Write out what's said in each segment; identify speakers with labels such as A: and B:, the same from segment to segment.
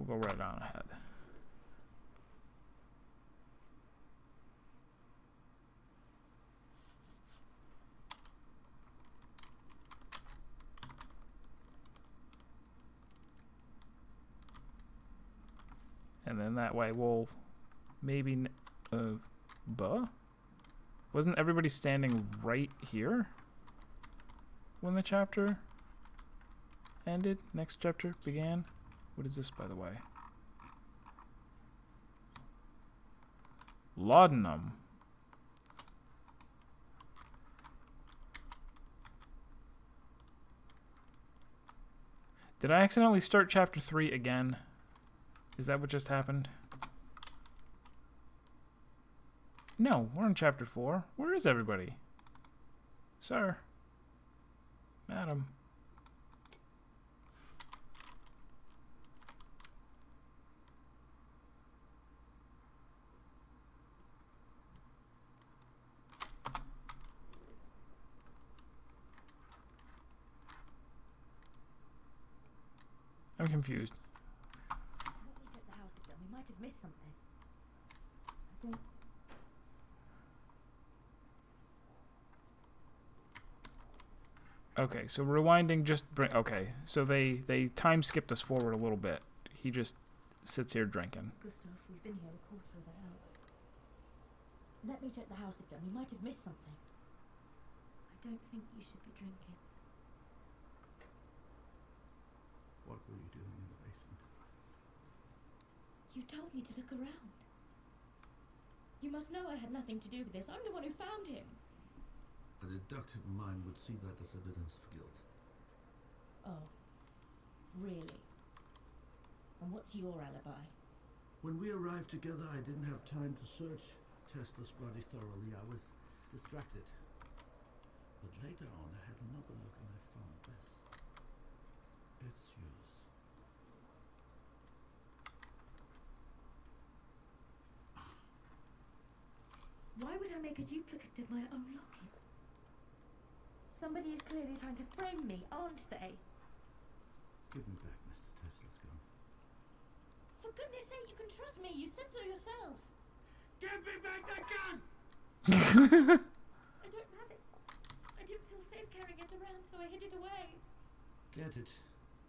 A: We'll go right on ahead. And then that way we'll maybe... Wasn't everybody standing right here when the chapter ended? Next chapter began? What is this, by the way? Laudanum. Did I accidentally start chapter 3 again? Is that what just happened? No, we're in chapter 4. Where is everybody? Sir. Madam. I'm confused.
B: Let me get the house again. We might have missed something. I don't...
A: Okay, so rewinding just bring... Okay, so they time skipped us forward a little bit. He just sits here drinking.
B: Gustav, we've been here a quarter of an hour. Let me check the house again. We might have missed something. I don't think you should be drinking.
C: What were you doing in the basement?
B: You told me to look around. You must know I had nothing to do with this. I'm the one who found him.
C: A deductive mind would see that as evidence of guilt.
B: Oh, really? And what's your alibi?
C: When we arrived together, I didn't have time to search Tesla's body thoroughly. I was distracted. But later on, I had another look and I found this. It's yours.
B: Why would I make a duplicate of my own locket? Somebody is clearly trying to frame me, aren't they?
C: Give me back Mr. Tesla's gun.
B: For goodness sake, you can trust me. You said so yourself.
C: Give me back that gun!
B: I don't have it. I didn't feel safe carrying it around, so I hid it away.
C: Get it.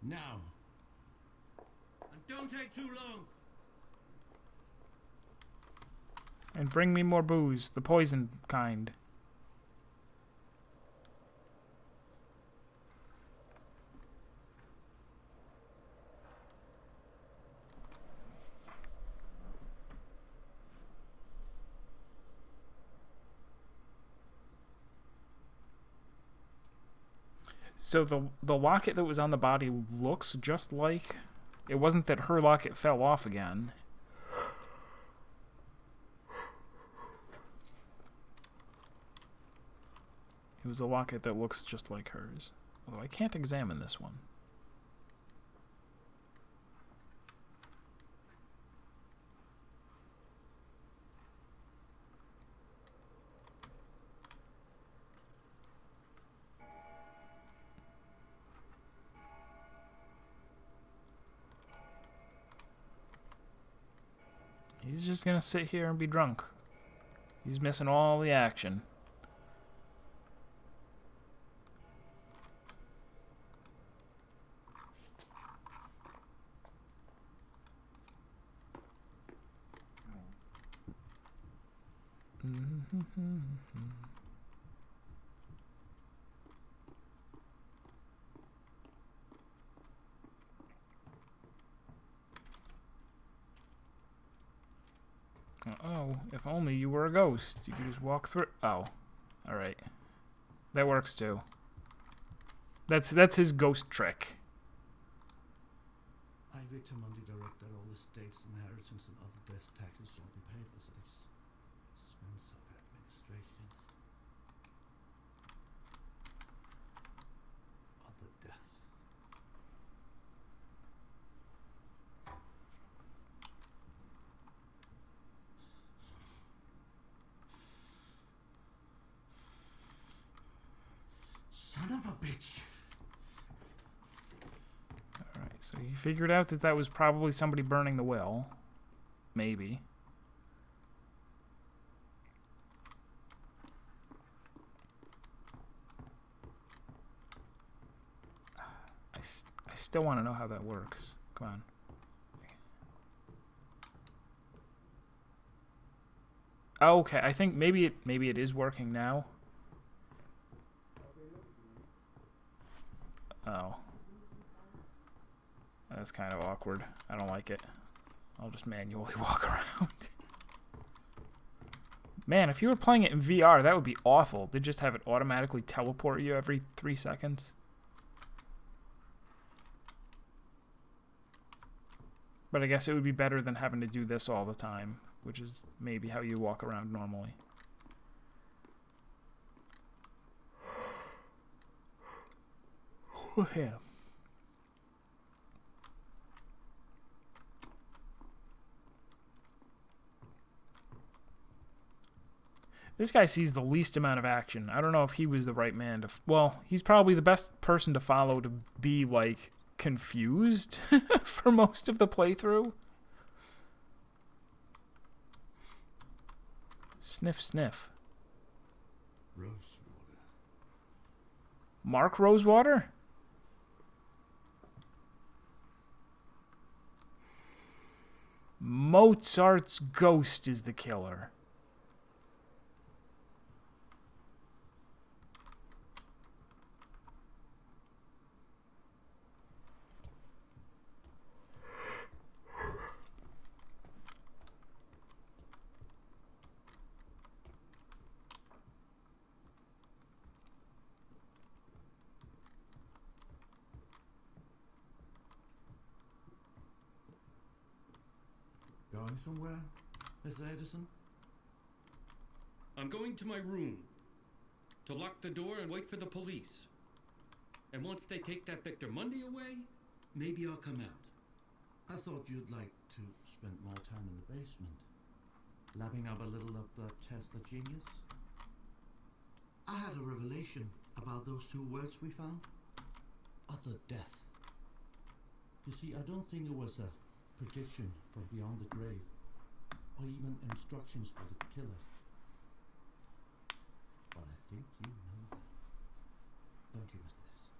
C: Now. And don't take too long.
A: And bring me more booze, the poison kind. So the locket that was on the body looks just like... It wasn't that her locket fell off again. It was a locket that looks just like hers. Although I can't examine this one. He's just gonna sit here and be drunk. He's missing all the action. Oh, if only you were a ghost. You could just walk through. Oh, alright. That works too. That's his ghost trick.
C: I, Victor Mundi, direct that all estates, inheritance, and other death taxes shall be paid as an expense of administration. Other death. Son of a bitch!
A: Alright, So you figured out that that was probably somebody burning the will. Maybe. I still want to know how that works. Come on. Okay, I think maybe it is working now. Oh. That's kind of awkward. I don't like it. I'll just manually walk around. Man, if you were playing it in VR, that would be awful. They'd just have it automatically teleport you every 3 seconds. But I guess it would be better than having to do this all the time, which is maybe how you walk around normally. Oh, yeah. This guy sees the least amount of action. I don't know if he was the right man to... Well, he's probably the best person to follow to be, like, confused for most of the playthrough. Sniff, sniff.
C: Rosewater.
A: Mark Rosewater? Mozart's ghost is the killer.
C: Going somewhere, Mr. Edison?
D: I'm going to my room to lock the door and wait for the police. And once they take that Victor Mundy away, maybe I'll come out.
C: I thought you'd like to spend more time in the basement, lapping up a little of the Tesla genius. I had a revelation about those 2 words we found. Other death. You see, I don't think it was a prediction from beyond the grave, or even instructions for the killer. But I think you know that. Don't you, Mr. Edison?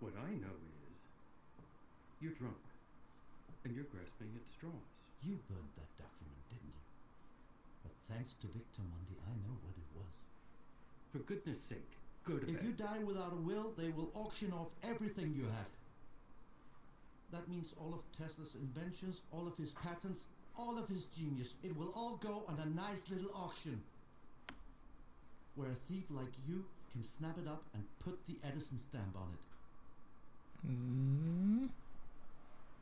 D: What I know is, you're drunk, and you're grasping at straws.
C: You burned that document, didn't you? But thanks to Victor Mundy, I know what it was.
D: For goodness sake, go to bed.
C: If you die without a will, they will auction off everything you had. That means all of Tesla's inventions, all of his patents, all of his genius. It will all go on a nice little auction, where a thief like you can snap it up and put the Edison stamp on it.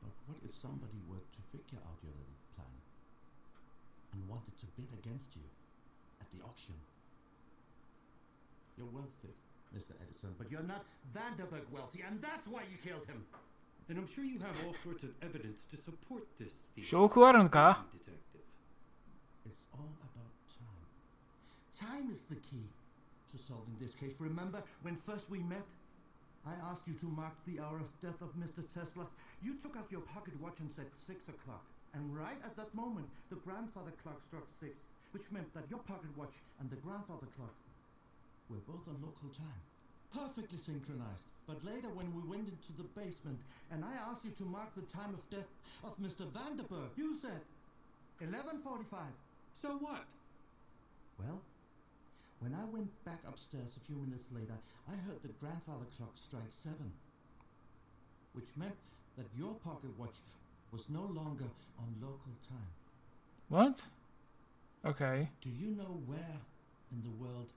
C: But what if somebody were to figure out your little plan and wanted to bid against you at the auction? You're wealthy, Mr. Edison, but you're not Vanderburg wealthy, and that's why you killed him.
D: And I'm sure you have all sorts of evidence to support this theory.
A: 証拠あるのか?
D: Detective.
C: It's all about time. Time is the key to solving this case. Remember when first we met? I asked you to mark the hour of death of Mr. Tesla. You took out your pocket watch and said 6 o'clock. And right at that moment, the grandfather clock struck 6, which meant that your pocket watch and the grandfather clock were both on local time. Perfectly synchronized. But later when we went into the basement and I asked you to mark the time of death of Mr. Vanderburg, you said 11:45.
D: So what?
C: Well, when I went back upstairs a few minutes later, I heard the grandfather clock strike 7, which meant that your pocket watch was no longer on local time.
A: What? Okay.
C: Do you know where in the world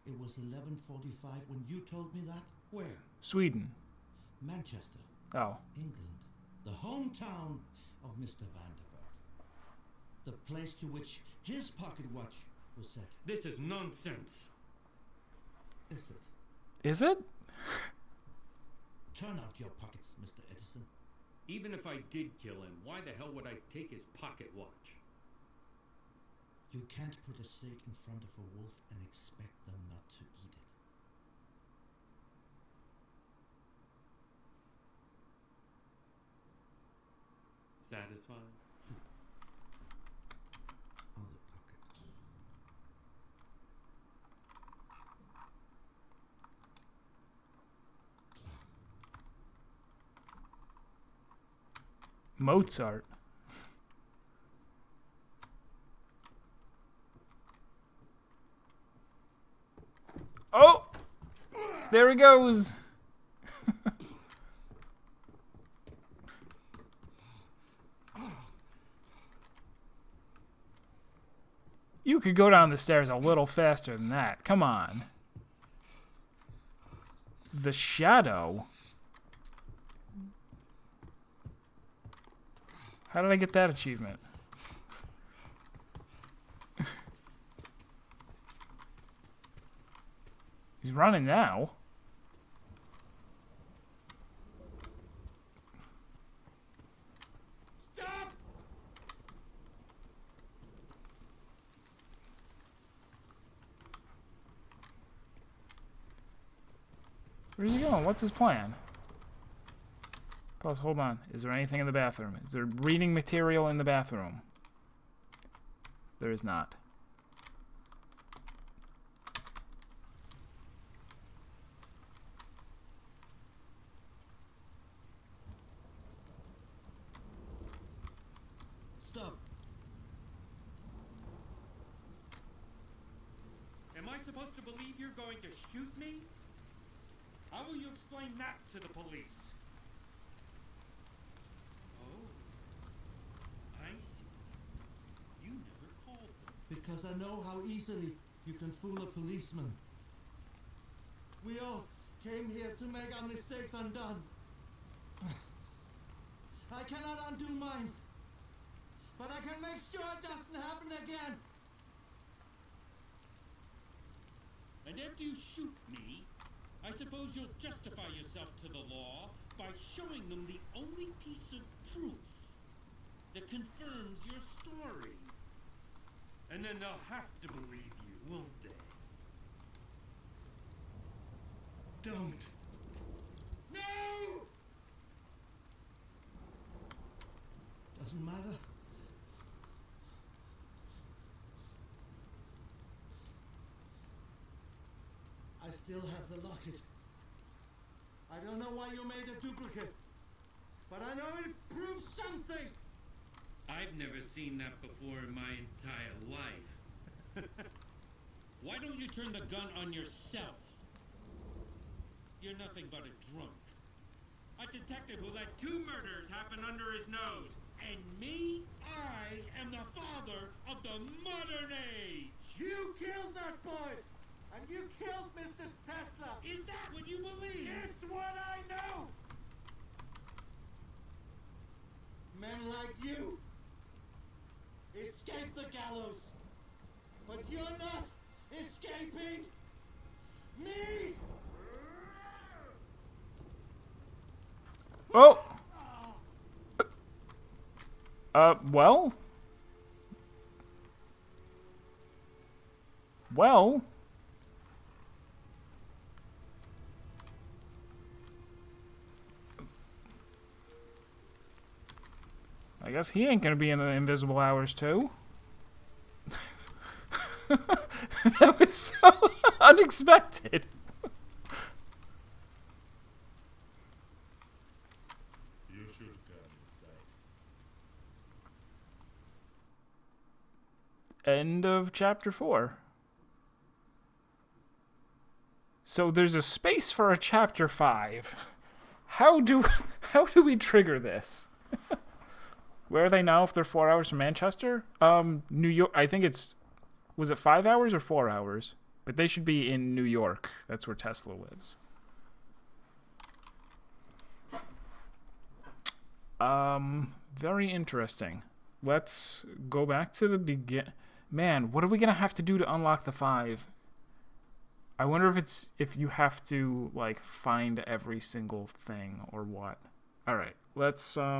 C: it was 11:45 when you told me that?
D: Where?
A: Sweden.
C: Manchester,
A: Oh.
C: England, the hometown of Mr. Vanderburg. The place to which his pocket watch was set.
D: This is nonsense.
C: Is it?
A: Is it?
C: Turn out your pockets, Mr. Edison.
D: Even if I did kill him, why the hell would I take his pocket watch?
C: You can't put a steak in front of a wolf and expect them not to eat it.
D: Satisfied?
C: Other pocket.
A: Mozart. Oh! There he goes! You could go down the stairs a little faster than that. Come on. The Shadow? How did I get that achievement? He's running now.
D: Stop!
A: Where's he going? What's his plan? Pause, hold on. Is there anything in the bathroom? Is there reading material in the bathroom? There is not.
C: Stop.
D: Am I supposed to believe you're going to shoot me? How will you explain that to the police? Oh, I see. You never called them.
C: Because I know how easily you can fool a policeman. We all came here to make our mistakes undone. I cannot undo mine, but I can make sure it doesn't happen again.
D: And after you shoot me, I suppose you'll justify yourself to the law by showing them the only piece of proof that confirms your story. And then they'll have to believe you, won't they?
C: Don't. No! Doesn't matter. I still have the locket. I don't know why you made a duplicate, but I know it proves something.
D: I've never seen that before in my entire life. Why don't you turn the gun on yourself? You're nothing but a drunk. A detective who let 2 murders happen under his nose. And me, I am the father of the modern age.
C: You killed that boy! And you killed Mr. Tesla!
D: Is that what you believe?
C: It's what I know! Men like you escape the gallows, but you're not escaping me!
A: Oh! Well? Well? I guess he ain't gonna be in the invisible hours too. That was so unexpected.
C: You should come inside.
A: End of chapter 4. So there's a space for a chapter 5. How do we trigger this? Where are they now if they're 4 hours from Manchester? New York. I think was it 5 hours or 4 hours? But they should be in New York. That's where Tesla lives. Very interesting. Let's go back to the begin. Man, what are we gonna have to do to unlock the 5? I wonder if you have to like find every single thing or what. All right, let's What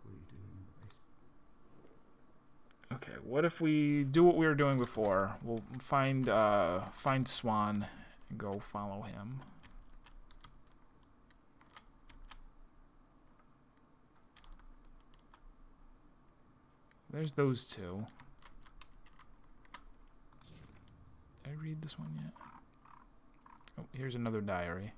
C: were you doing in the basement?
A: Okay, what if we do what we were doing before? We'll find Swan and go follow him. There's those two. Did I read this one yet? Oh, here's another diary.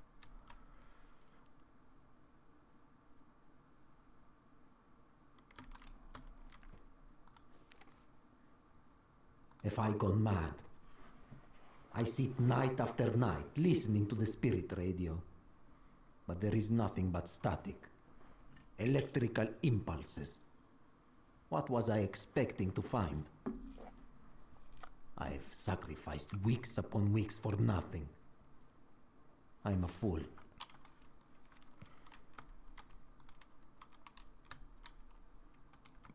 E: Have I gone mad? I sit night after night listening to the spirit radio. But there is nothing but static. Electrical impulses. What was I expecting to find? I've sacrificed weeks upon weeks for nothing. I'm a fool.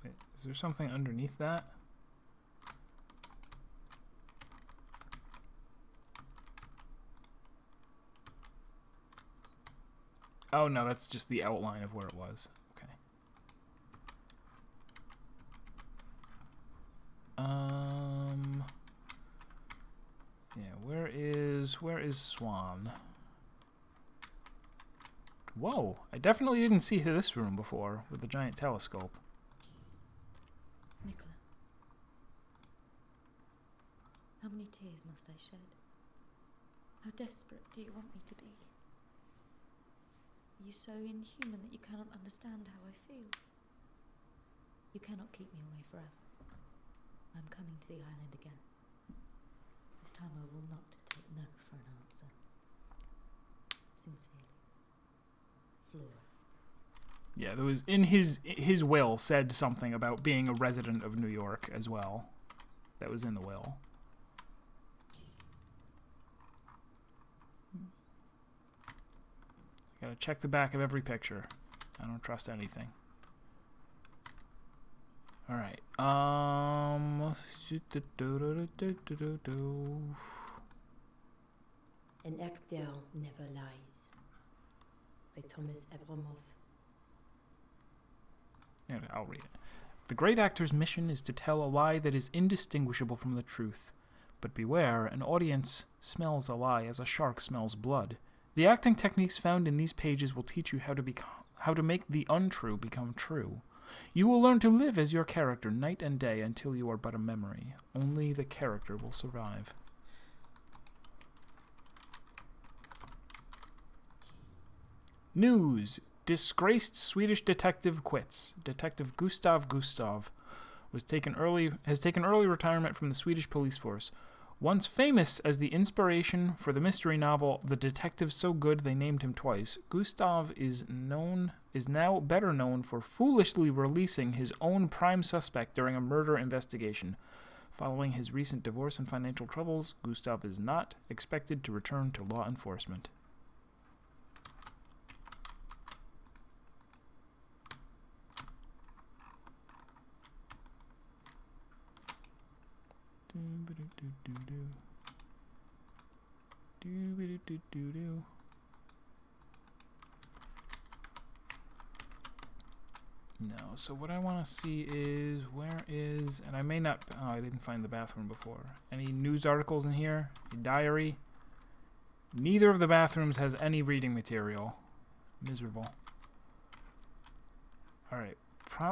A: Wait, is there something underneath that? Oh no, that's just the outline of where it was. Okay. Yeah, where is Swan? Whoa, I definitely didn't see this room before with the giant telescope.
B: Nicola, how many tears must I shed? How desperate do you want me to be? Are you so inhuman that you cannot understand how I feel? You cannot keep me away forever. I'm coming to the island again. This time I will not take no for an answer. Sincerely, Flora.
A: Yeah, there was in his will said something about being a resident of New York as well. That was in the will. Gotta check the back of every picture. I don't trust anything. All right.
F: An actor never lies. By Thomas Abramoff.
A: Yeah, I'll read it. The great actor's mission is to tell a lie that is indistinguishable from the truth. But beware, an audience smells a lie as a shark smells blood. The acting techniques found in these pages will teach you how to make the untrue become true. You will learn to live as your character night and day until you are but a memory. Only the character will survive. News. Disgraced Swedish detective quits. Detective Gustav has taken early retirement from the Swedish police force. Once famous as the inspiration for the mystery novel The Detective So Good They Named Him Twice, Gustav is now better known for foolishly releasing his own prime suspect during a murder investigation. Following his recent divorce and financial troubles, Gustav is not expected to return to law enforcement. No, so what I want to see is and I may not, oh, I didn't find the bathroom before. Any news articles in here? A diary? Neither of the bathrooms has any reading material. Miserable. Alright,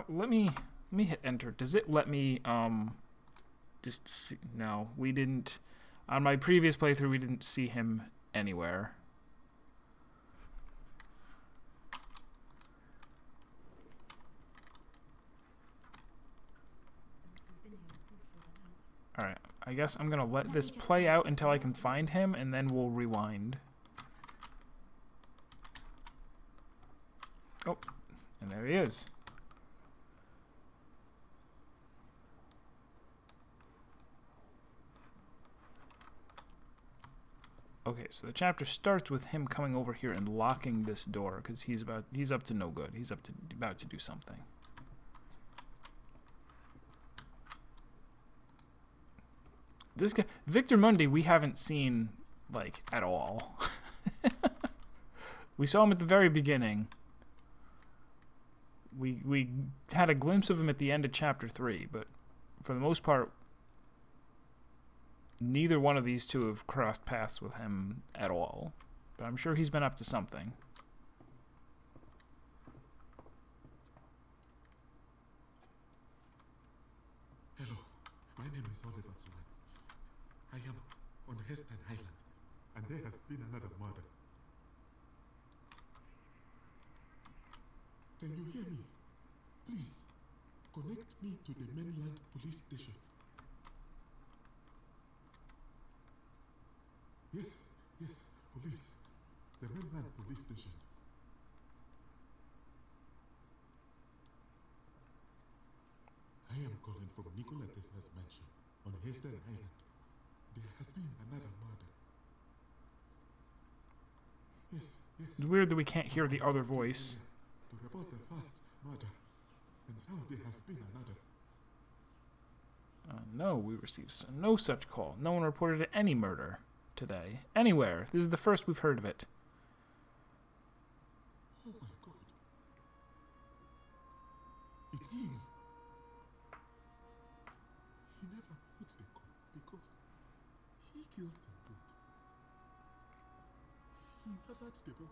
A: let me hit enter. Does it let me, just see? No, we didn't. On my previous playthrough, we didn't see him anywhere. Alright, I guess I'm going to let this play out until I can find him, and then we'll rewind. Oh, and there he is. Okay, so the chapter starts with him coming over here and locking this door because he's up to no good. He's about to do something. This guy, Victor Mundy, we haven't seen like at all. We saw him at the very beginning. We had a glimpse of him at the end of chapter 3, but for the most part, neither one of these two have crossed paths with him at all. But I'm sure he's been up to something.
G: My name is Oliver Suran. I am on Heston Island, and there has been another murder. Can you hear me? Please, connect me to the mainland police station. Yes, police. The mainland police station. I am calling from Nikola Tesla's mansion on Heston Island. There has been another murder. Yes.
A: It's weird that we can't hear the other voice.
G: To report the first murder, and now there has been another.
A: No, we received no such call. No one reported any murder today. Anywhere. This is the first we've heard of it.
G: Oh my God. It's him. He never made the call because he killed them both. He murdered the boy.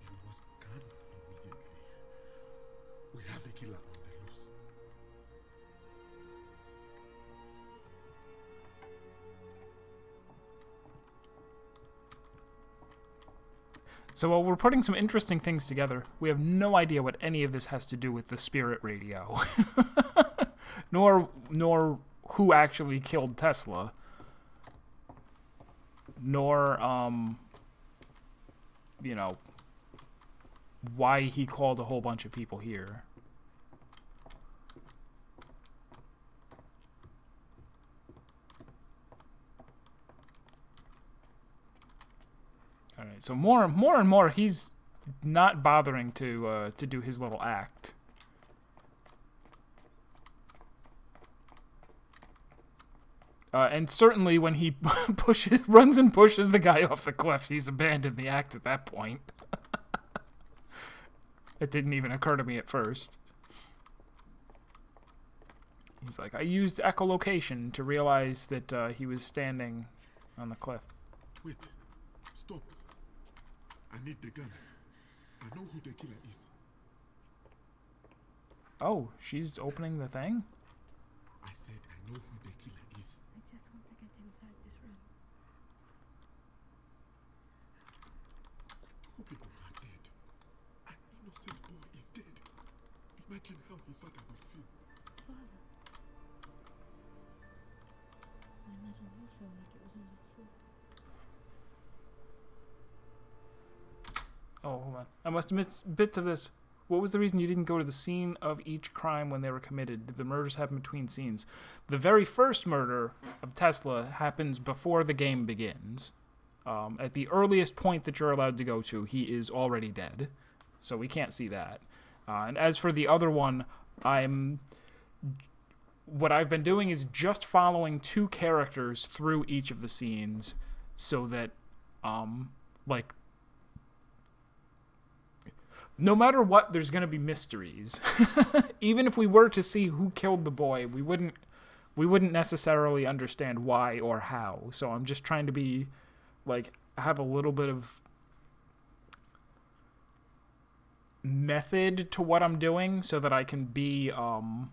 G: You must come immediately. We have a killer on the loose.
A: So while we're putting some interesting things together, we have no idea what any of this has to do with the spirit radio. nor who actually killed Tesla. Nor, why he called a whole bunch of people here. All right, so more and more, he's not bothering to do his little act. And certainly when he runs and pushes the guy off the cliff, he's abandoned the act at that point. It didn't even occur to me at first. He's like, I used echolocation to realize that he was standing on the cliff.
G: Wait. Stop. I need the gun. I know who the killer is.
A: Oh, she's opening the thing?
G: I said I know who the killer is.
B: I just want to get inside this room.
G: 2 people are dead. An innocent boy is dead. Imagine how his father will feel.
B: His father. I imagine he'll feel like it was all his fault.
A: Oh, hold on. I must miss bits of this. What was the reason you didn't go to the scene of each crime when they were committed? Did the murders happen between scenes? The very first murder of Tesla happens before the game begins. At the earliest point that you're allowed to go to, he is already dead. So we can't see that. And as for the other one, what I've been doing is just following 2 characters through each of the scenes so that, no matter what, there's going to be mysteries. Even if we were to see who killed the boy, we wouldn't necessarily understand why or how. So I'm just trying to be, have a little bit of method to what I'm doing so that I can be, when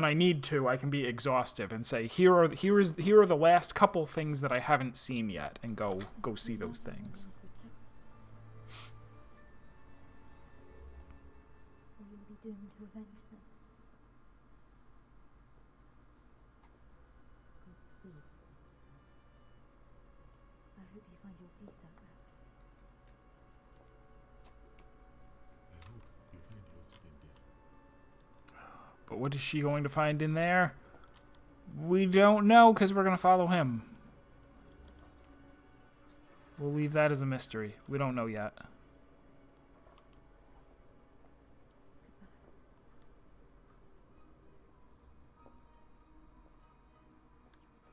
A: I need to, I can be exhaustive and say, here are the last couple things that I haven't seen yet, and go see those things.
B: Or you'll be doomed to avenge them. Godspeed, Mr. Swan. I hope you find your peace out there.
G: I hope you find yours in there.
A: But what is she going to find in there? We don't know, because we're going to follow him. We'll leave that as a mystery. We don't know yet.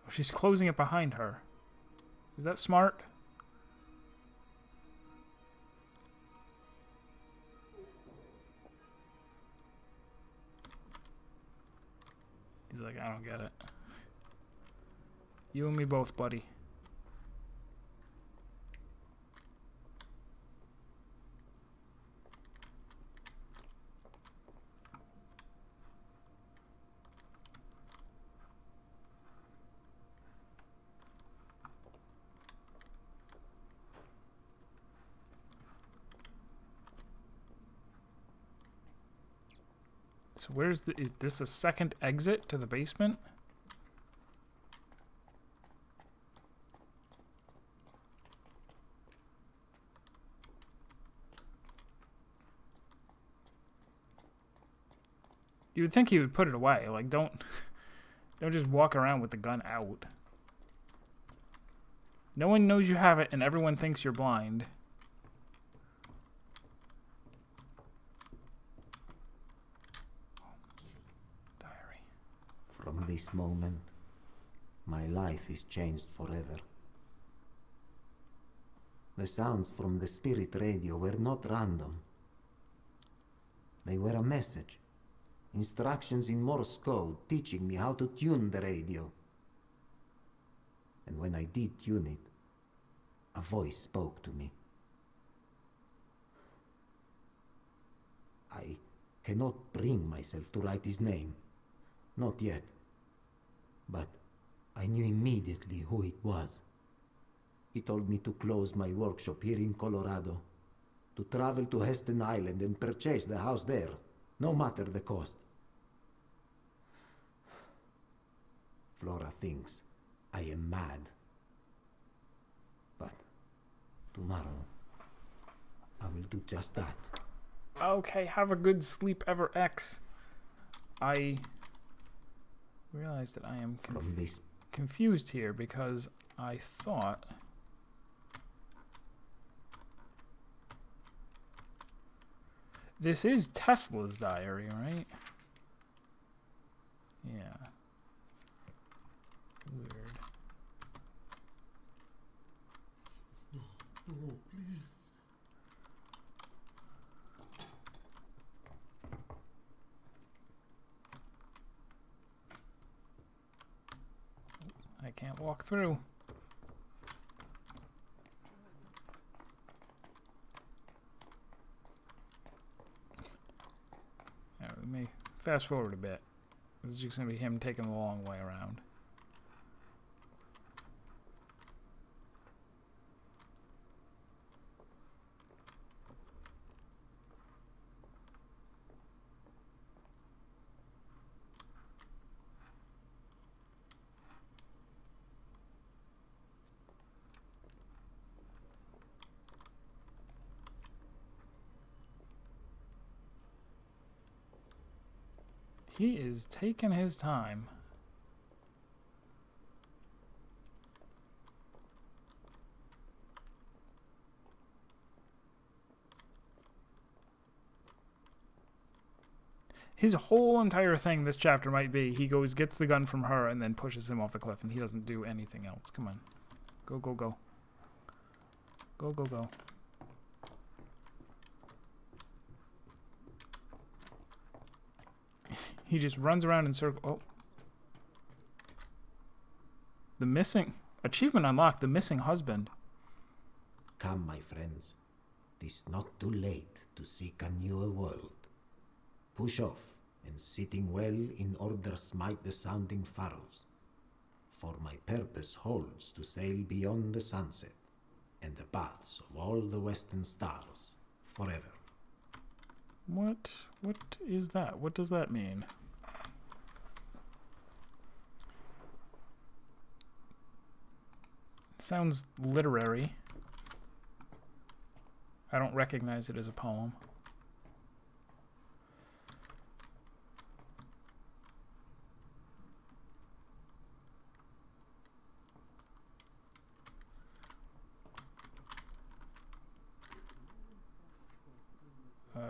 A: Oh, she's closing it behind her. Is that smart? He's like, I don't get it. You and me both, buddy. So where's the... Is this a second exit to the basement? You would think he would put it away. Like, don't just walk around with the gun out. No one knows you have it, and everyone thinks you're blind. Diary.
E: From this moment, my life is changed forever. The sounds from the spirit radio were not random. They were a message. Instructions in Morse code teaching me how to tune the radio. And when I did tune it, a voice spoke to me. I cannot bring myself to write his name. Not yet. But I knew immediately who it was. He told me to close my workshop here in Colorado, to travel to Heston Island and purchase the house there, no matter the cost. Flora thinks I am mad. But tomorrow, I will do just that.
A: Okay, have a good sleep ever, X. I realize that I am
E: From this
A: confused here because I thought... This is Tesla's diary, right? Yeah. Weird.
G: No, please.
A: I can't walk through. Alright, let me fast forward a bit. This is just going to be him taking the long way around. He is taking his time. His whole entire thing this chapter might be he goes, gets the gun from her, and then pushes him off the cliff, and he doesn't do anything else. Come on. Go, go, go. Go, go, go. He just runs around in circles. Oh. The missing... Achievement unlocked. The missing husband.
E: Come, my friends. 'Tis not too late to seek a newer world. Push off, and sitting well in order smite the sounding furrows. For my purpose holds to sail beyond the sunset, and the paths of all the western stars, forever.
A: What is that? What does that mean? Sounds literary. I don't recognize it as a poem.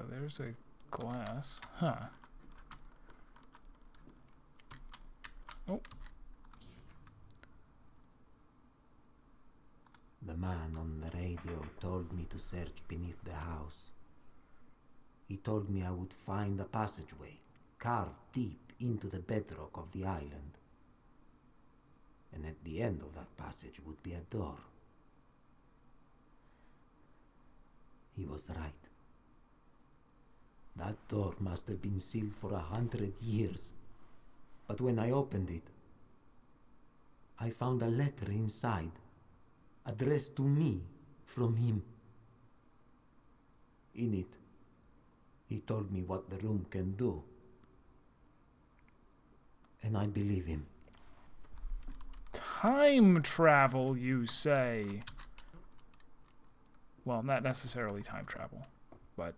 A: There's a glass. Huh. Oh.
E: The man on the radio told me to search beneath the house. He told me I would find a passageway carved deep into the bedrock of the island. And at the end of that passage would be a door. He was right. That door must have been sealed for 100 years. But when I opened it, I found a letter inside, addressed to me from him. In it, he told me what the room can do, and I believe him.
A: Time travel, you say? Well, not necessarily time travel, but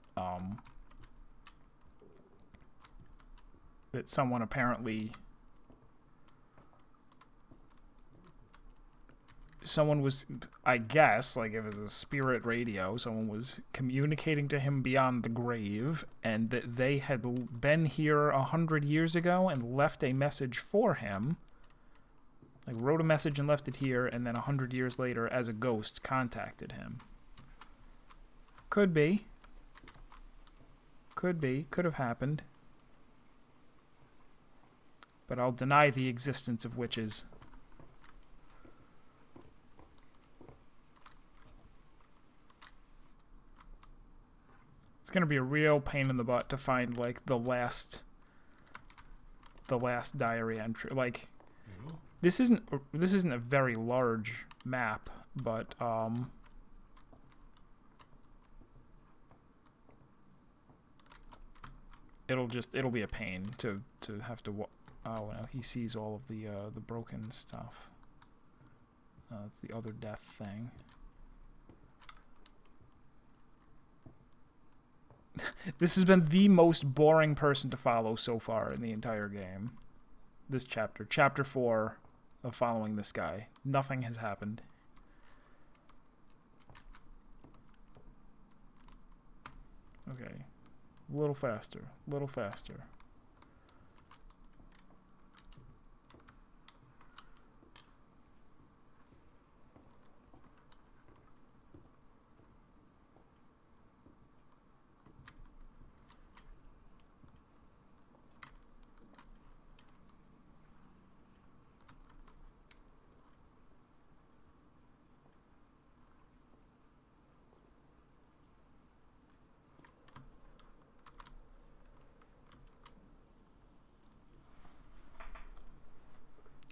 A: that someone apparently was, I guess, like if it was a spirit radio, someone was communicating to him beyond the grave, and that they had been here 100 years ago and left a message for him. Like, wrote a message and left it here, and then 100 years later, as a ghost, contacted him. Could be. Could be. Could have happened. But I'll deny the existence of witches. It's gonna be a real pain in the butt to find, like, the last diary entry. Like,
G: Hello?
A: this isn't a very large map, but it'll be a pain to have to. Oh, now he sees all of the broken stuff. It's the other death thing. This has been the most boring person to follow so far in the entire game. This chapter 4 of following this guy. Nothing has happened. Okay. A little faster. A little faster.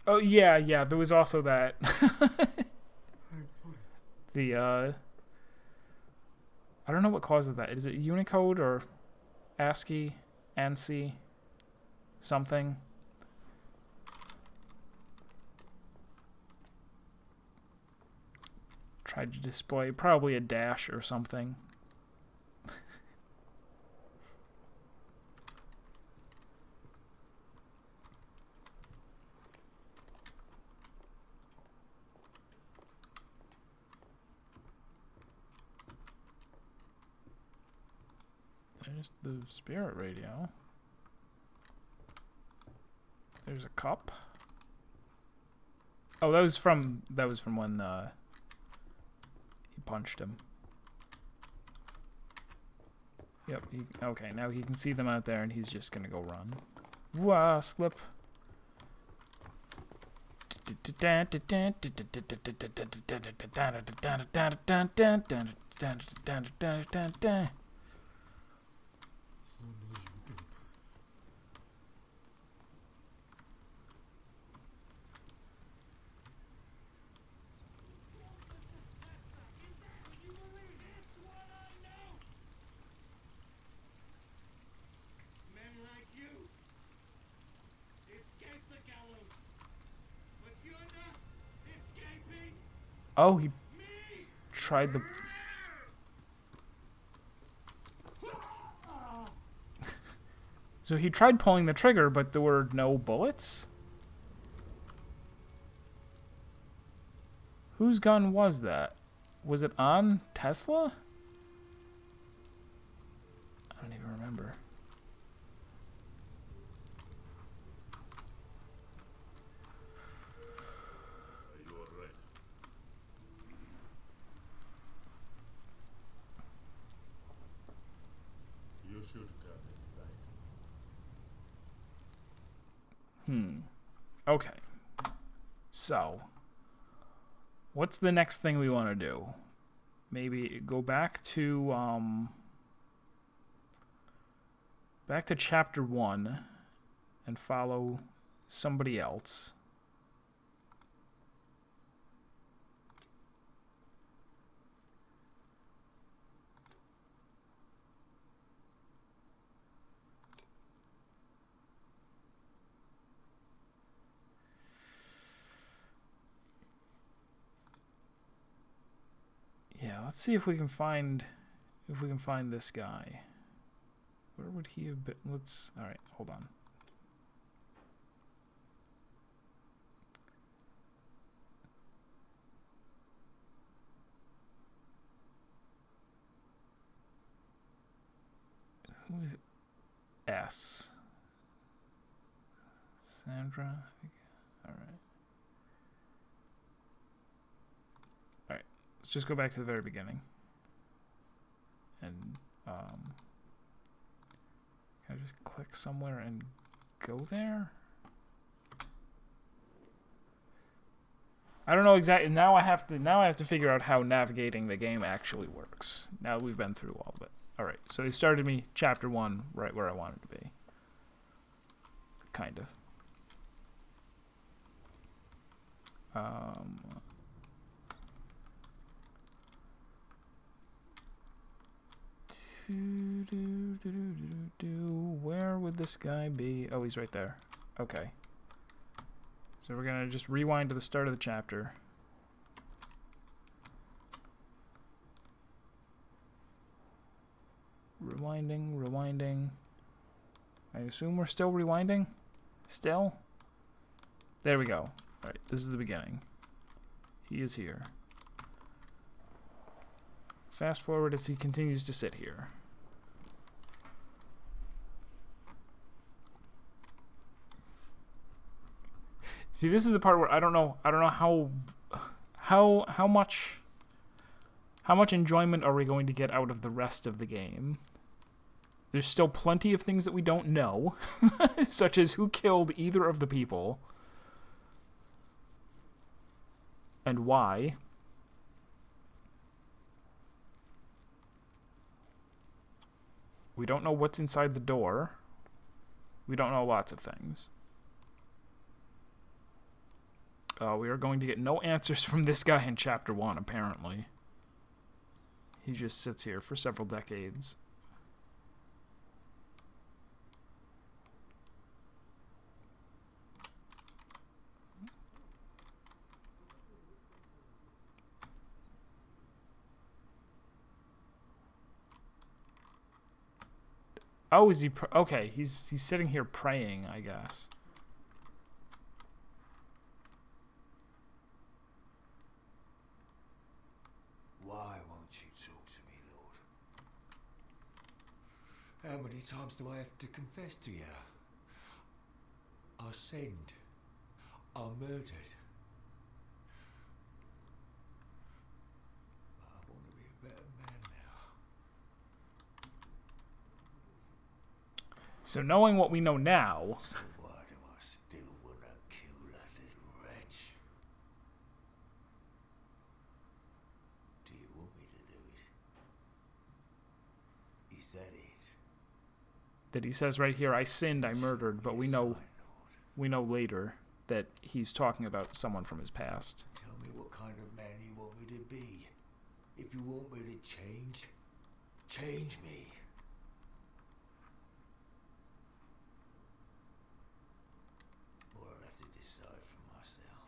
A: Oh, yeah, there was also that.
G: I'm sorry.
A: I don't know what causes that. Is it Unicode or ASCII, ANSI, something? Tried to display probably a dash or something. There's the spirit radio. There's a cup. Oh, that was from when he punched him. Yep. Okay, now he can see them out there, and he's just gonna go run. Wah, slip.
G: Oh, no, you don't.
D: Men like you escape the gallows, but you're not escaping
A: Oh, he
D: me!
A: tried the. So he tried pulling the trigger, but there were no bullets? Whose gun was that? Was it on Tesla? I don't even remember.
G: Are you alright? You should come inside.
A: Okay. So, what's the next thing we want to do? Maybe go back to chapter 1 and follow somebody else. Let's see if we can find this guy. Where would he have been? All right, hold on. Who is it? S. Sandra. All right. All right. Let's just go back to the very beginning. And can I just click somewhere and go there? I don't know exactly. Now I have to figure out how navigating the game actually works. Now we've been through all of it. All right. So they started me chapter 1 right where I wanted to be. Kind of. Where would this guy be? Oh, he's right there. Okay. So we're gonna just rewind to the start of the chapter. Rewinding. I assume we're still rewinding? Still? There we go. Alright, this is the beginning. He is here. Fast forward as he continues to sit here. See, this is the part where I don't know how much enjoyment are we going to get out of the rest of the game. There's still plenty of things that we don't know, such as who killed either of the people and why. We don't know what's inside the door. We don't know lots of things. We are going to get no answers from this guy in chapter 1, apparently. He just sits here for several decades. Oh, is he? Okay, he's sitting here praying, I guess.
H: Why won't you talk to me, Lord? How many times do I have to confess to you? I sinned. I murdered. I want to be a better man now.
A: So knowing what we know now...
H: So why do I still want to kill that little wretch? Do you want me to do it? Is that it?
A: That he says right here, I sinned, I murdered, but we know later that he's talking about someone from his past.
H: Tell me what kind of man you want me to be. If you want me to change, change me. Or I'll have to decide for myself.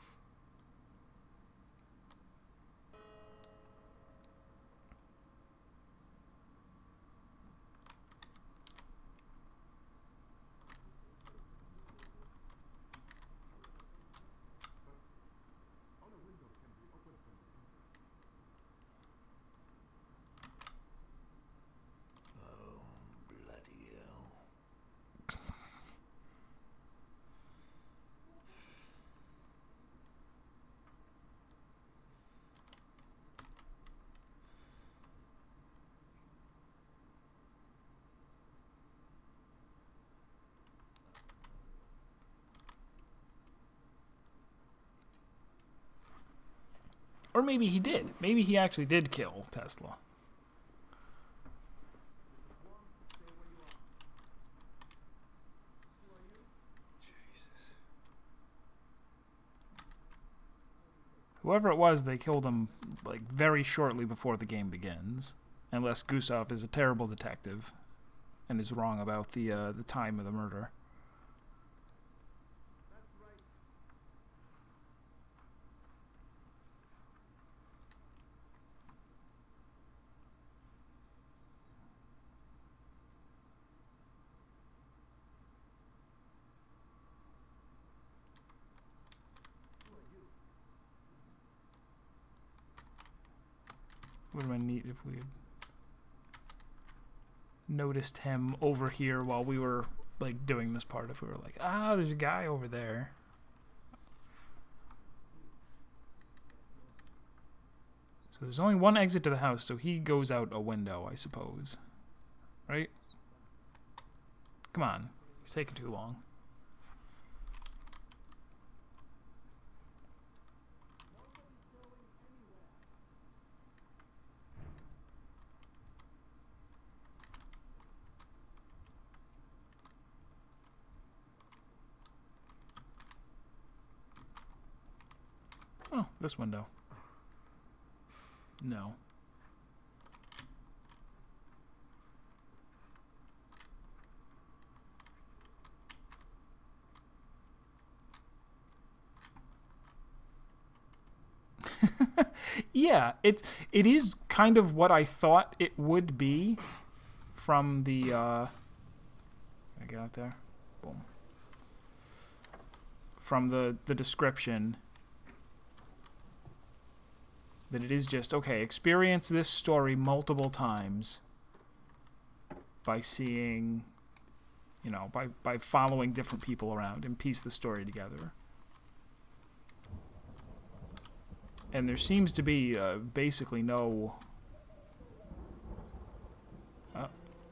H: Oh, bloody hell.
A: Or maybe he did. Maybe he actually did kill Tesla.
H: Jesus.
A: Whoever it was, they killed him like very shortly before the game begins. Unless Gustav is a terrible detective and is wrong about the time of the murder. Would have been neat if we had noticed him over here while we were like doing this part. If we were like, ah, there's a guy over there. So there's only one exit to the house, so he goes out a window, I suppose. Right? Come on. He's taking too long. Oh, this window. No. Yeah, it is kind of what I thought it would be from the I get out there. Boom. From the description. That it is just, okay, experience this story multiple times by seeing, you know, by following different people around and piece the story together. And there seems to be basically no...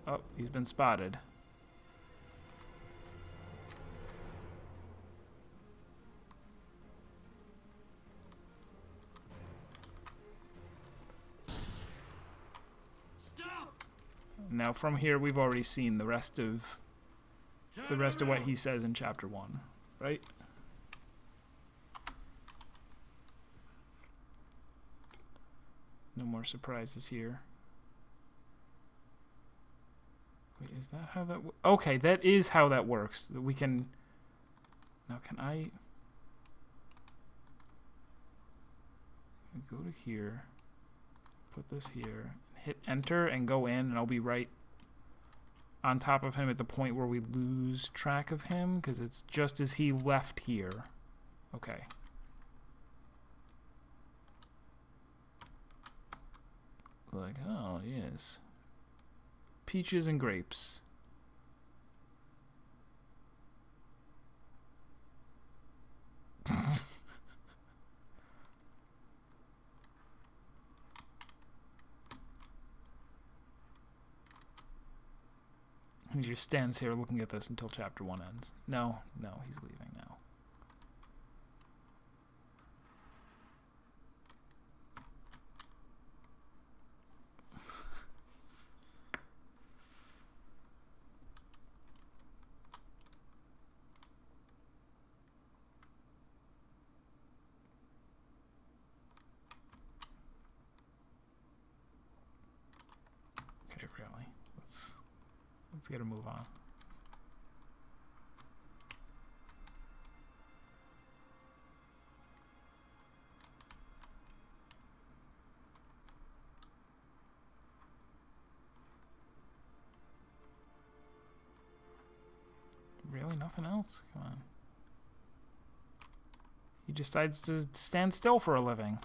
A: Oh, he's been spotted. Now from here we've already seen the rest of what he says in chapter 1, right? No more surprises here. Wait, is that how that okay, that is how that works. We can now can I go to here, put this here, hit enter and go in, and I'll be right on top of him at the point where we lose track of him, because it's just as he left here. Okay. Like, oh, yes. Peaches and grapes. He just stands here looking at this until chapter 1 ends. No, he's leaving now. Okay, really. Let's get a move on. Really? Nothing else? Come on. He decides to stand still for a living.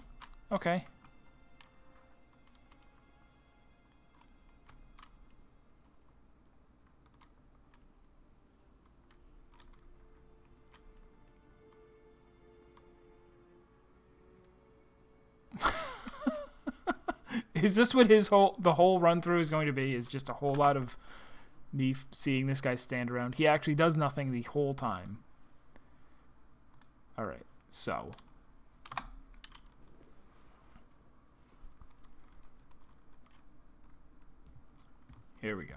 A: Okay. Is this what the whole run through is going to be? Is just a whole lot of me seeing this guy stand around. He actually does nothing the whole time. All right, so here we go.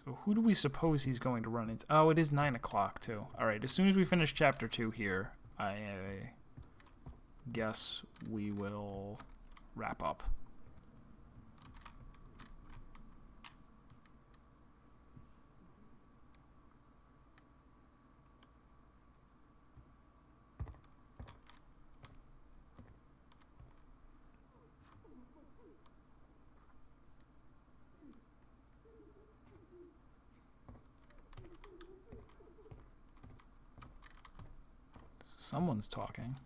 A: So who do we suppose he's going to run into? Oh, it is 9 o'clock too. All right, as soon as we finish chapter 2 here, I guess we will wrap up. Someone's talking.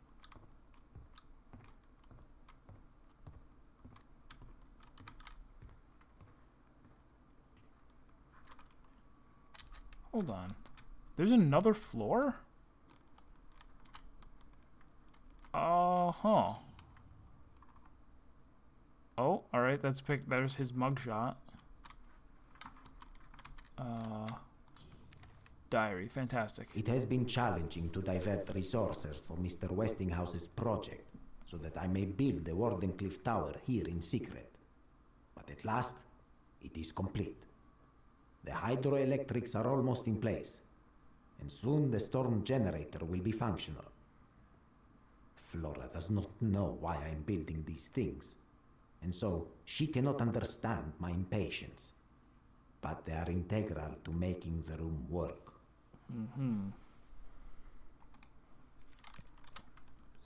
A: Hold on. There's another floor? Uh-huh. Oh, alright, there's his mugshot. Diary, fantastic.
E: It has been challenging to divert resources for Mr. Westinghouse's project, so that I may build the Wardenclyffe Tower here in secret. But at last, it is complete. The hydroelectrics are almost in place, and soon the storm generator will be functional. Flora does not know why I am building these things, and so she cannot understand my impatience. But they are integral to making the room work.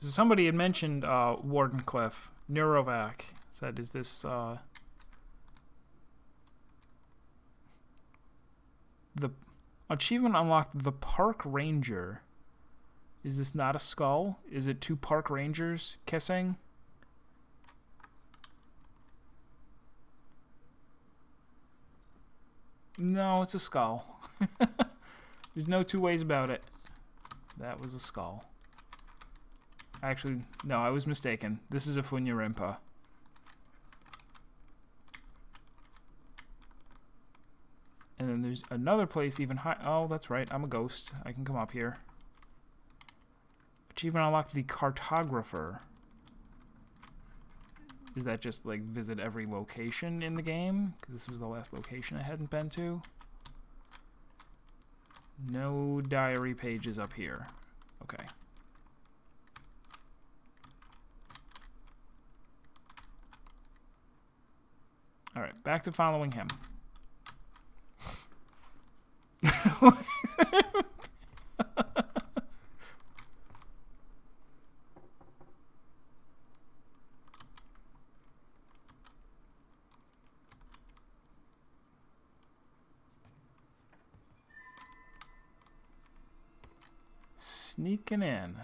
A: So somebody had mentioned Wardenclyffe. Neurovac said, is this the achievement unlocked the Park Ranger? Is this not a skull? Is it two park rangers kissing? No, it's a skull. There's no two ways about it. That was a skull. Actually, no, I was mistaken. This is a Funya-Rimpa. And then there's another place even high. Oh, that's right. I'm a ghost. I can come up here. Achievement unlocked the Cartographer. Is that just like visit every location in the game? 'Cause this was the last location I hadn't been to. No diary pages up here. Okay. Alright, back to following him. Sneaking in.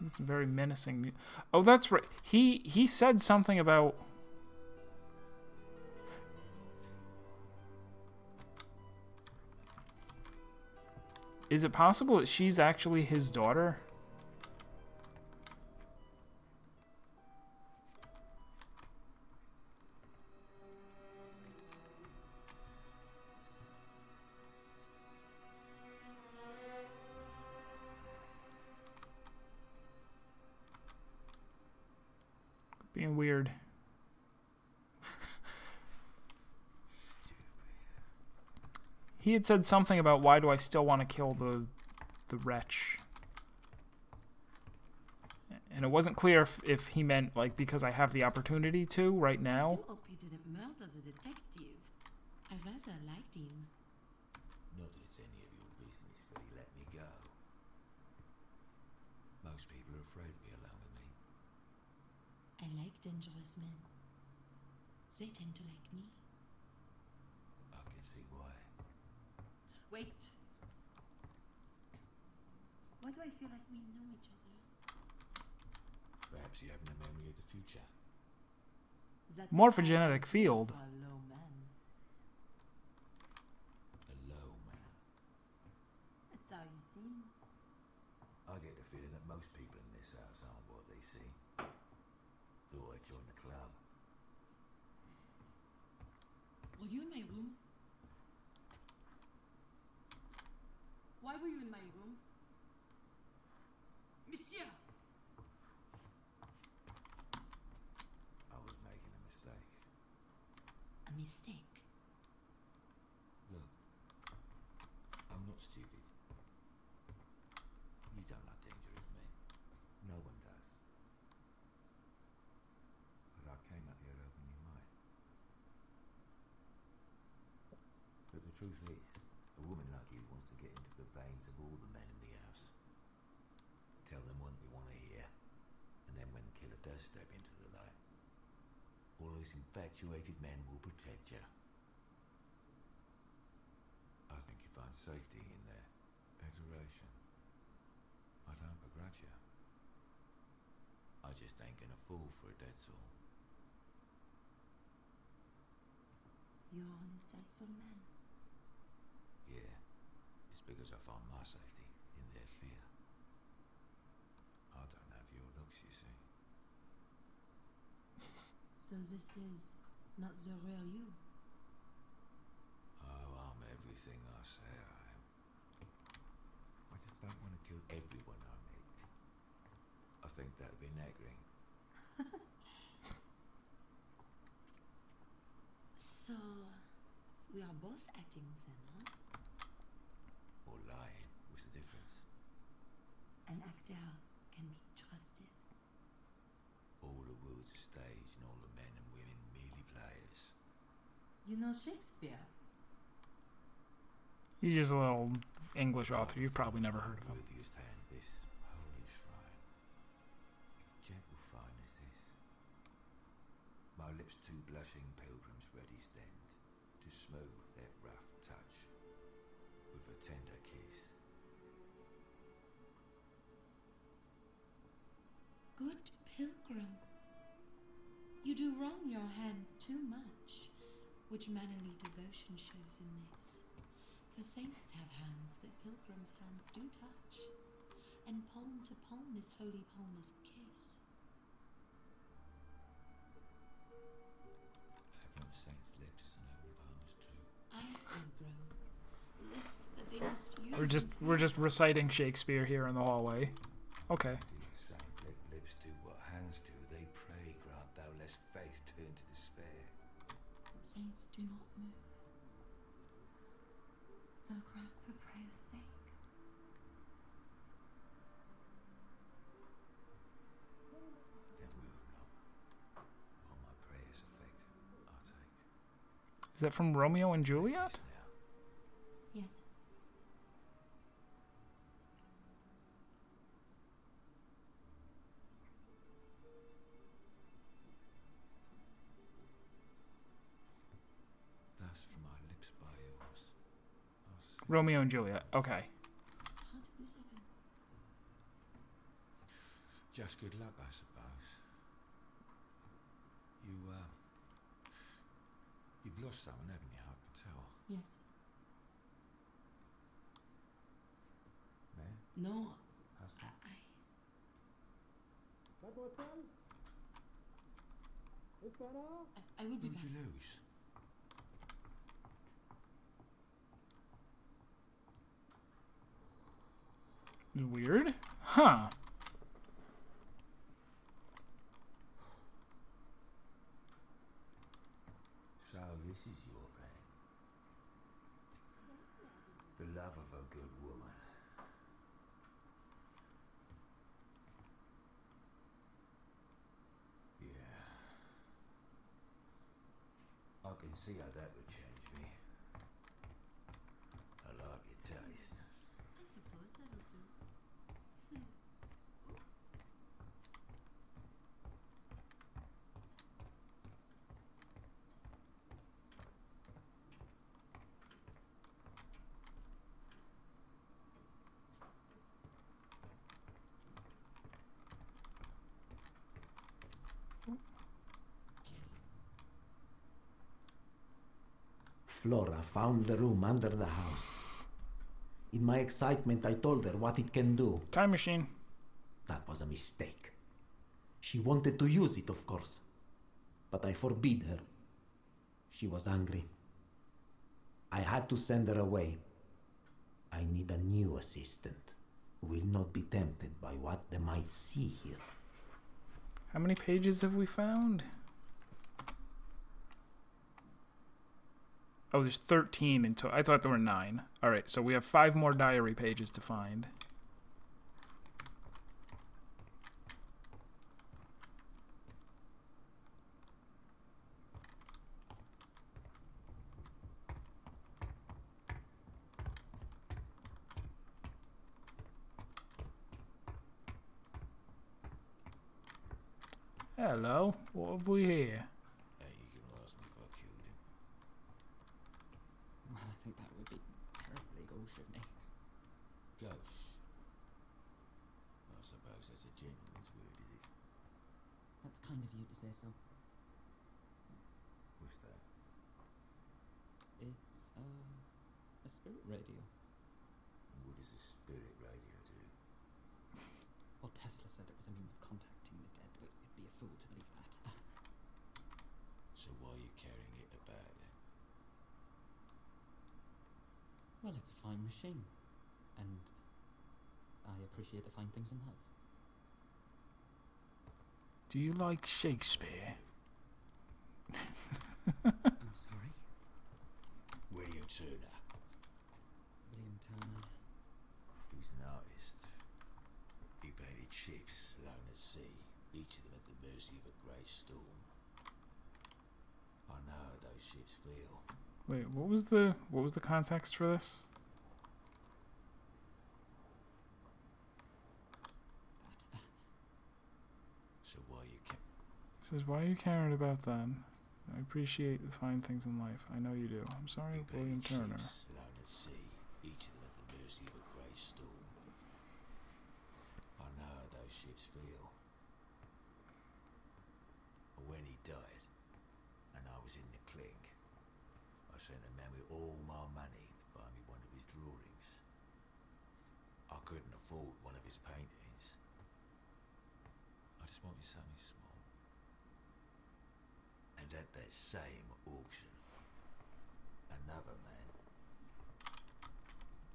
A: It's very menacing. Oh, that's right. He said something about. Is it possible that she's actually his daughter? Being weird. He had said something about why do I still want to kill the wretch. And it wasn't clear if he meant like because I have the opportunity to right
I: I
A: now.
I: do hope you didn't murder the detective. I rather liked him.
H: Not that it's any of your business that he let me go. Most people are afraid to be alone with me.
I: I like dangerous men. They tend to like me.
H: I can see why.
I: Wait. Why do I feel like we know each other?
H: Perhaps you have no memory of the future.
I: That's
A: Morphogenetic field.
I: a low man.
H: A low man.
I: That's how you seem.
H: I get the feeling that most people in this house aren't what they seem. Thought I'd join the club.
I: Were you in my room? Why were you in my room? Monsieur!
H: I was making a mistake.
I: A mistake?
H: Look, I'm not stupid. You don't like dangerous men. No one does. But I came up here hoping you might. But the truth is, a woman like you wants to get into the veins of all the men in the house. Tell them what we want to hear, and then when the killer does step into the light, those infatuated men will protect you. I think you find safety in their adoration. I don't begrudge you. I just ain't gonna fall for it, that's all.
I: You are an insightful man.
H: Yeah, it's because I find my safety in their fear. I don't have your looks, you see.
I: So this is not the real you.
H: Oh, I'm everything I say I am. I just don't want to kill everyone I meet. I think that'd be nagging.
I: So, we are both acting then, huh?
H: Or lying. What's the difference?
I: An actor can be trusted.
H: All the world's a stage and all the men and women merely players.
I: You know Shakespeare?
A: He's just a little English author. You've probably never heard of him.
H: Worthiest hand, this holy shrine. Gentle fine as this. My lips two blushing pilgrims ready stand to smooth that rough touch with a tender kiss.
I: Good pilgrim. You do wrong your hand too much, which mannerly devotion shows in this. For saints have hands that pilgrims' hands do touch, and palm to palm is holy palmer's kiss.
H: Have no saints' lips and holy palmers too.
I: I, pilgrim, lips that they must use.
A: We're just reciting Shakespeare here in the hallway. Okay.
H: Do the same, let lips do what hands do. They pray, grant thou lest faith turn to despair.
I: Saints do not move, though grant for prayer's sake.
H: Then move not. While my prayers effect, I take.
A: Is that from Romeo and Juliet?
H: Now,
I: Yes.
H: thus from my lips by yours, I'll slip.
A: Romeo and Juliet. Okay.
I: How did this happen?
H: Just good luck, I suppose. You've lost someone, haven't you? I can tell.
I: Yes.
H: Man,
I: No,
H: husband.
I: I will be
H: Who did
I: back.
H: you lose?
A: Weird. Huh.
H: So this is your plan. The love of a good woman. Yeah. I can see how that would change me. I like your taste.
I: I suppose that will do.
E: Flora found the room under the house. In my excitement, I told her what it can do.
A: Time machine.
E: That was a mistake. She wanted to use it, of course. But I forbid her. She was angry. I had to send her away. I need a new assistant who will not be tempted by what they might see here.
A: How many pages have we found? Oh, there's 13 in total. I thought there were 9. All right, so we have 5 more diary pages to find. Hello, what have we here?
H: There you
J: gauche of me.
H: Gauche. I suppose that's a gentleman's word, is it?
J: That's kind of you to say so.
H: What's that?
J: It's, a spirit radio.
H: What does a spirit radio do?
J: Well, Tesla said it was a means of contacting the dead, but you'd be a fool to believe that.
H: So why are you carrying it about then?
J: Well, it's a fine machine, and I appreciate the fine things in life.
A: Do you like Shakespeare?
J: I'm sorry?
H: William Turner.
J: William Turner.
H: He was an artist. He painted ships alone at sea, each of them at the mercy of a great storm. I know how those ships feel.
A: Wait, what was the context for this?
J: That.
H: So why you
A: It says, why are you caring about that? I appreciate the fine things in life. I know you do. I'm sorry,
H: He
A: William
H: painted
A: Turner.
H: ships alone at sea, each of them at the mercy of a great storm. I know how those ships feel. But when he died, and I was in the clink, I sent a man with all my money to buy me one of his drawings. I couldn't afford one of his paintings. I just wanted something small. And at that same auction, another man,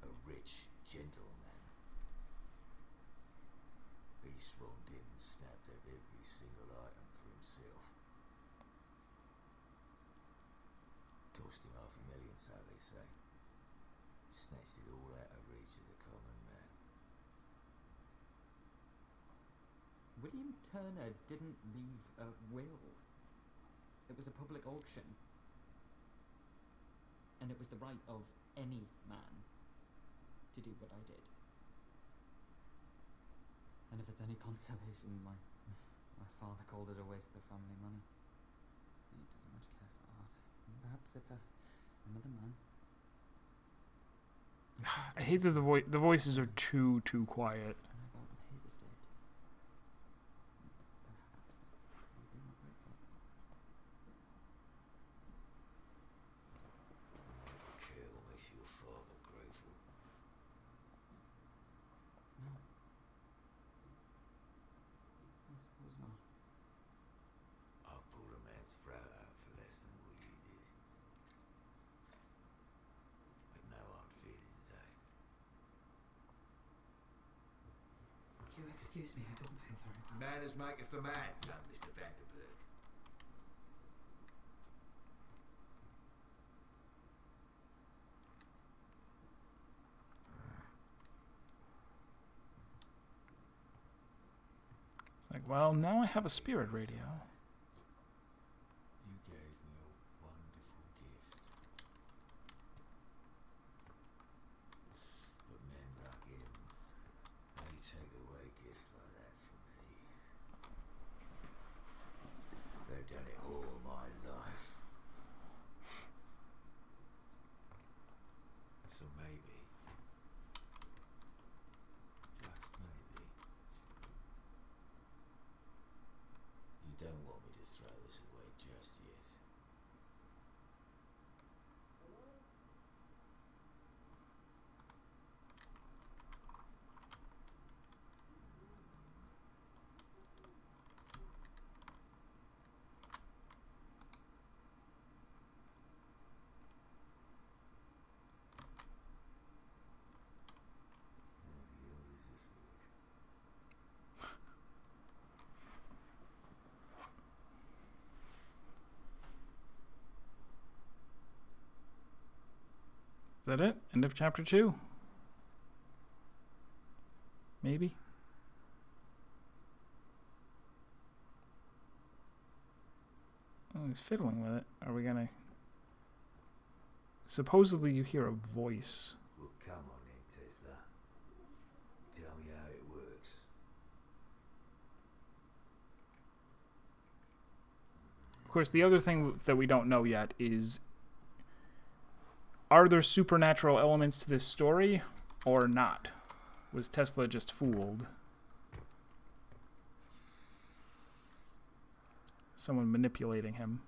H: a rich gentleman, he swarmed in and snapped up every single item for himself. Cost him $500,000, so they say. Snatched it all out of reach of the common man.
J: William Turner didn't leave a will. It was a public auction. And it was the right of any man to do what I did. And if it's any consolation, my father called it a waste of family money. He doesn't much care for art. Perhaps if another man.
A: I hate that the voices are too quiet.
J: And I bought him his estate. Perhaps he'll be more grateful.
H: Okay, what makes your father grateful?
J: No. I suppose not.
H: I've pulled a man's throat out for less than what you did. But no hard feelings, eh?
J: Would you excuse me? I don't feel very well.
H: Manners maketh the man, young Mr. Vanderberg.
A: It's like, well, now I have a spirit radio.
H: You gave me a wonderful gift. But men like him, they take away gifts like that from me. They've done it all my life. So maybe, just maybe, you don't want me to throw this away just yet.
A: Is that it? End of chapter 2? Maybe? Oh, he's fiddling with it. Are we gonna... Supposedly you hear a voice.
H: Well, come on then, Tesla. Tell me how it works.
A: Of course, the other thing that we don't know yet is are there supernatural elements to this story or not? Was Tesla just fooled? Someone manipulating him.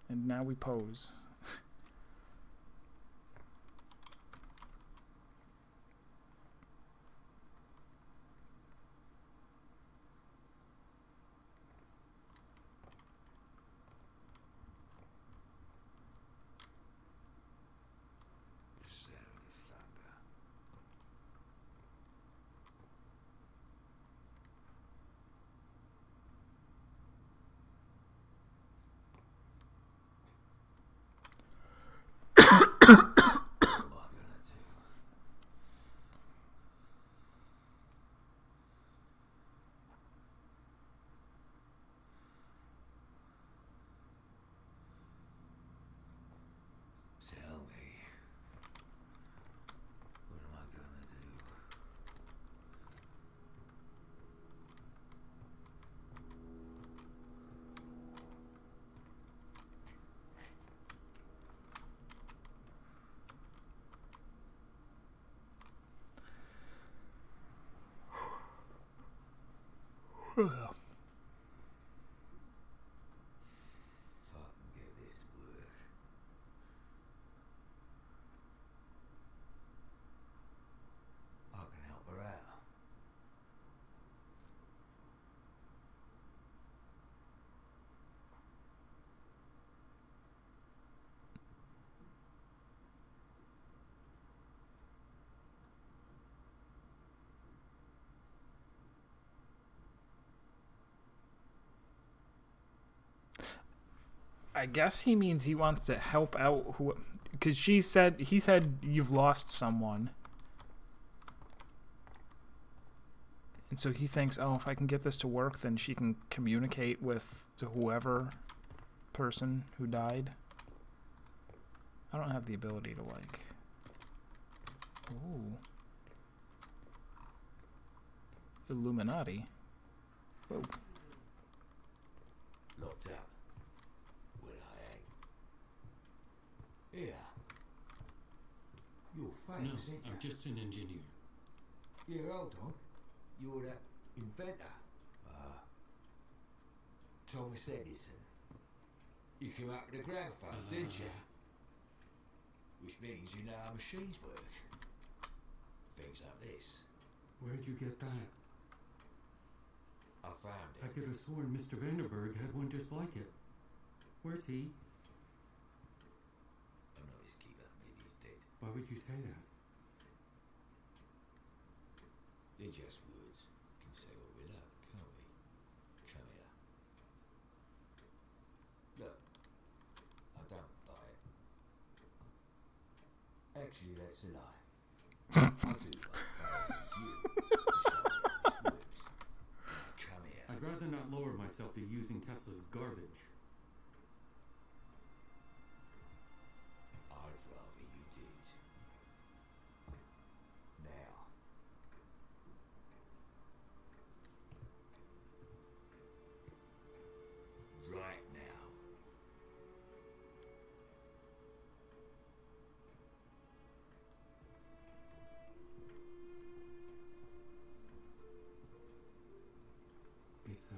A: And now we pose.
H: The sound of thunder. What am I gonna do? Tell me. What am I gonna do? If I can get this to work. I can help her out.
A: I guess he means he wants to help out who, because he said you've lost someone. And so he thinks, oh, if I can get this to work, then she can communicate with whoever person who died. I don't have the ability to, like... Ooh. Illuminati. Whoa.
H: Locked up. Well, I ain't. Here. You're
D: No,
H: famous, ain't you?
D: I'm just an engineer.
H: Here, hold on. You're that inventor. Thomas Edison. You came up with a gramophone, didn't you? Which means you know how machines work. Things like this.
K: Where'd you get that?
H: I found
K: I
H: it.
K: could have sworn Mr. Vanderberg had one just like it. Where's he?
H: I'm not his keeper. Maybe he's dead.
K: Why would you say that?
H: They're just words. Can say what we like, can't we? Come here. Look. I don't buy it. Actually, that's a lie. I do buy it. You. This works. Come here.
K: I'd rather not lower myself to using Tesla's garbage.
H: I'd rather you did. Now. Right now.
K: It's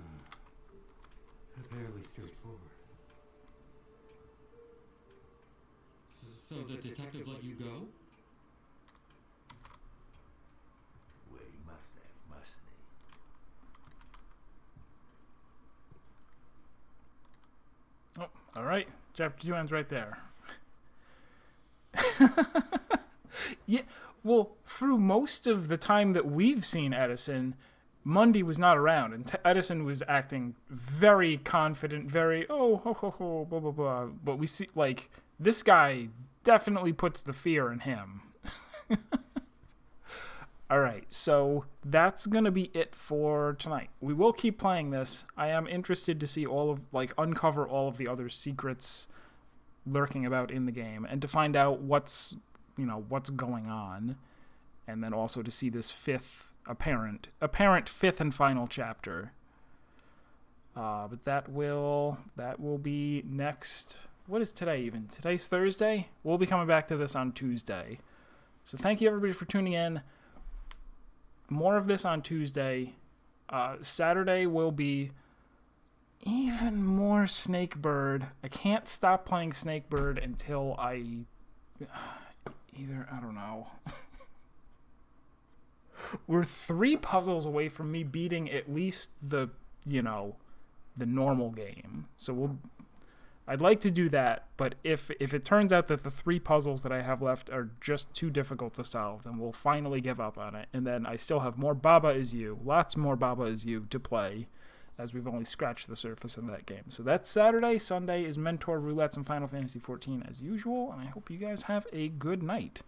K: fairly straightforward.
D: So the detective let you go?
H: Well, he must have, mustn't he?
A: Oh, all right. Chapter 2 ends right there. Yeah, well, through most of the time that we've seen Edison, Mundy was not around, and Edison was acting very confident, very, oh, ho, ho, ho, blah, blah, blah. But we see, like, this guy definitely puts the fear in him. All right, so that's going to be it for tonight. We will keep playing this. I am interested to see uncover all of the other secrets lurking about in the game and to find out what's going on, and then also to see this apparent fifth and final chapter. But that will be next What is today even? Today's Thursday? We'll be coming back to this on Tuesday. So thank you everybody for tuning in. More of this on Tuesday. Saturday will be even more Snakebird. I can't stop playing Snakebird until I don't know. We're 3 puzzles away from me beating at least the normal game. So I'd like to do that, but if it turns out that the 3 puzzles that I have left are just too difficult to solve, then we'll finally give up on it. And then I still have more Baba Is You, lots more Baba Is You to play, as we've only scratched the surface of that game. So that's Saturday. Sunday is Mentor Roulettes and Final Fantasy XIV as usual, and I hope you guys have a good night.